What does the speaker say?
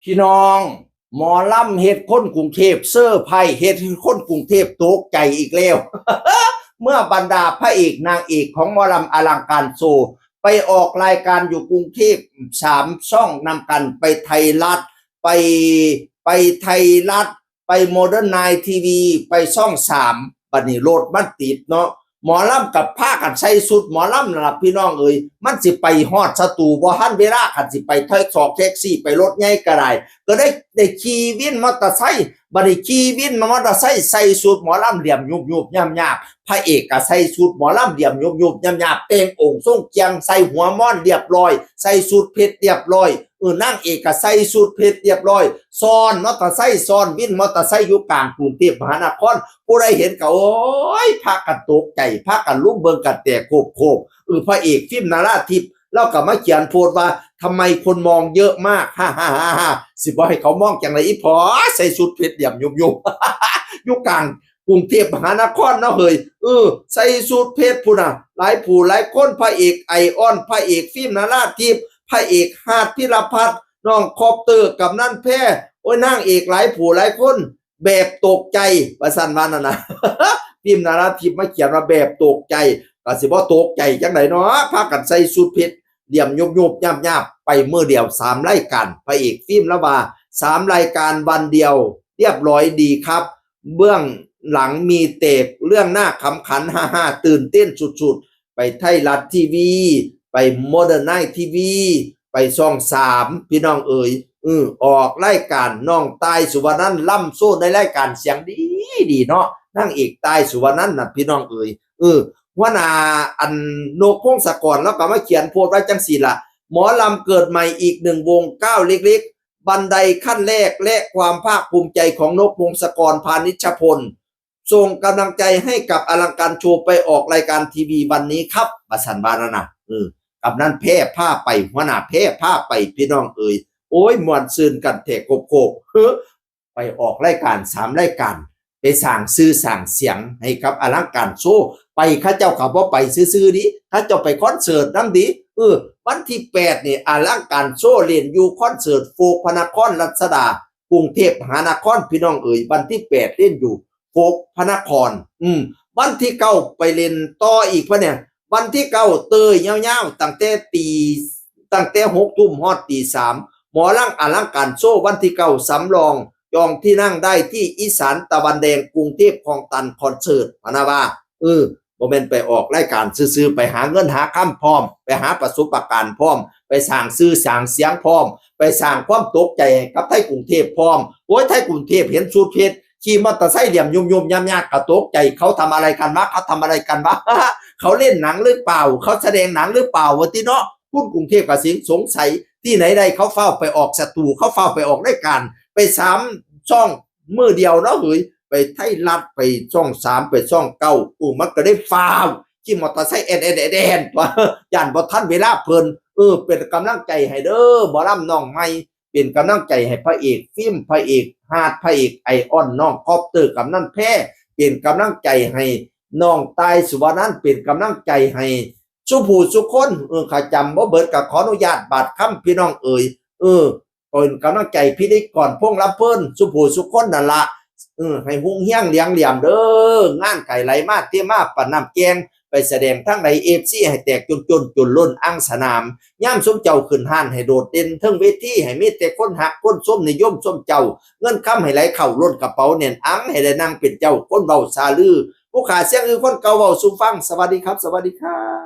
พี่น้องหมอลำเฮ็ดคนกรุงเทพเซอร์ไพรส์เฮ็ดให้คนกรุงเทพตกใจอีกแล้ว เมื่อบรรดาพระเอกนางเอกของหมอลำอลังการโชว์ไปออกรายการอยู่กรุงเทพ3 ช่องนำกันไปไทยรัฐไปไทยรัฐไปโมเดิร์นไนท์ทีวีไปช่อง 3บัดนี้โลดมันติดเนาะหมอลำกับผ้ากันใส่สุดหมอลำล่ะพี่น้องเอ้ยมันสิไปฮอดสตูบ่ทันเวลาคันสิไปถอยศอกแท็กซี่ไปรถใหญ่ก็ได้ก็ได้ขี่วินมอเตอร์ไซค์บัดนี้ขี่วินมอเตอร์ไซค์ใส่สุดหมอลำเหลี่ยมยุบๆย่ำๆพระเอกก็ใส่สุดหมอลำเหลี่ยมยุบๆย่ำๆแต่งองค์ทรงเจียงใส่หัวม่อนเรียบร้อยใส่สุดเพชรเรียบร้อยนางเอกก็ใส่สุดเพชรเรียบร้อยซ้อนมอเตอร์ไซค์ซ้อนวินมอเตอร์ไซค์อยู่กลางกรุงเทพมหานครผู้ใดเห็นก็โอ้ยพากันตกใจพากันลุกเบิ่งกันแต่โคบพระเอกฟิล์มนาราทิพย์แล้วก็มาเขียนโพสต์ว่าทำไมคนมองเยอะมากฮ่าๆๆๆสิบ่ให้เขามองจังได๋อีพอใส่สุดเพชรเหลี่ยมยุบๆ อยู่กลางกรุงเทพมหานครเนาะเฮ้ยใส่สูทเพชรพุ่นน่ะหลายผู้หลายคนพระเอกไอออนพระเอกฟิล์มนาราทิพย์พระเอกฮาดพิรพัฒน์น้องคอปเตอร์กับนั่นแพ้โอ้ยนางเอกหลายผู้หลายคนแบบตกใจว่าซั่นว่านั่นน่ะ ฟิล์มนาราทิพย์มาเขียนว่าแบบตกใจก็สิบ่ตกใจจังได๋เนาะพากันใส่สูทเพชรเหลี่ยมยุบๆย่ำๆไปมื้อเดียว3รายการพระเอกฟิล์มละว่า3รายการวันเดียวเรียบร้อยดีครับเบื้องหลังมีเตปเรื่องหน้าขำขันฮ่าๆตื่นเต้นสุดๆไปไทยรัฐทีวีไปโมเดิร์นไนท์ทีวีไปช่อง 3พี่น้องเอ๋ยออกรายการน้องตายสุวรรณันท์ล่ำโซ่ในรายการเสียงดีเนาะนางเอกตายสุวรรณันท์น่ะพี่น้องเอ๋ยหัวหน้าอันนกพงศกรแล้วก็มาเขียนโพสต์ไว้จังซี่ล่ะหมอลำเกิดใหม่อีก1วงก้าวเล็กๆบันไดขั้นแรกและความภาคภูมิใจของนกพงศกรพานิชพลส่งกำลังใจให้กับอลังการโชว์ไปออกรายการทีวีวันนี้ครับว่าซั่นว่านั่นน่ะกับนั้นแพร่ผ้าไปหัวหน้าแพร่ผ้าไปพี่น้องเอ๋ยโอ้ยม่วนซื่นกันแท้โคกไปออกรายการ3รายการไปสร้างชื่อสร้างเสียงให้กับอลังการโชว์ไปข้าเจ้าก็บ่ไปซื่อๆดิข้าเจ้าไปคอนเสิร์ตนำดิวันที่8นี่อลังการโชว์เล่นอยู่คอนเสิร์ตโฟกพระนครรัชดากรุงเทพมหานครพี่น้องเอ๋ยวันที่8เล่นอยู่โฟกพระนครวันที่9ไปเล่นต่ออีกพะเนี่ยวันที่9เตยยาวๆตั้งแต่6 ทุ่มฮอดตี 3หมอลำอลังการโชว์วันที่9สำรองจองที่นั่งได้ที่อีสานตะวันแดงกรุงเทพคลองตันคอนเสิร์ตพะนะว่าบ่แม่นไปออกรายการซื่อๆไปหาเงินหาคำพร้อมไปหาประสบการณ์พร้อมไปสร้างชื่อสร้างเสียงพร้อมไปสร้างความตกใจให้กับไทยกรุงเทพพร้อมโอ้ยไทยกรุงเทพเห็นสูทเพชรขี่มอเตอร์ไซค์เหลี่ยมยุ่มๆย่ำๆก็ตกใจเขาทำอะไรกันวะเขาทำอะไรกันวะ เขาเล่นหนังหรือเปล่าเขาแสดงหนังหรือเปล่าวะติเนาะคุณกรุงเทพก็สิสงสัยที่ไหนได้เขาเฝ้าไปออกสตูเขาเฝ้าไปออกรายการไป3 ช่องมื้อเดียวเนาะเฮ้ยไปไทยรัฐไปช่อง 3ไปช่อง 9มันก็ได้ฟ้าวขี่มอเตอร์ไซค์แอน ตัวย่านบ่ทันเวลาเพิ่นเป็นกำลังใจให้เด้อหมอลำน้องใหม่เป็นกำลังใจให้พระเอกฟิล์มพระเอกฮาดพระเอกไอออนน้องคอปเตอร์กับนั่นแพ้เป็นกำลังใจให้น้องตายสุวรรณันท์เป็นกำลังใจให้สุผู้สุคนข้าจำบ่เบิดก็ขออนุญาตบาดคำพี่น้องเอ๋ยเป็นกำลังใจพิธีกรพงษ์ลำเพิ่นสุผู้สุคนนั่นล่ะให้หุ่งเฮียงเลี้ยงเหลี่ยมเด้องานไก่ไหลมาเตมาปั่นน้ำแกงไปแสดงทั้งใน FC ให้แตกจนล้นอังสนามยามส้มเจ้าขึ้นห้านให้โดดเด่นเทิงเวทีให้มีแต่คนหักคนส้มนิยมส้มเจ้าเงินค้ำให้ไหลเข้าล้นกระเป๋าแน่นอังให้ได้นั่งเป็นเจ้าคนเว้าซาลือผู้ขาเสียงคนเก่าเว้าสู่ฟังสวัสดีครับสวัสดีครับ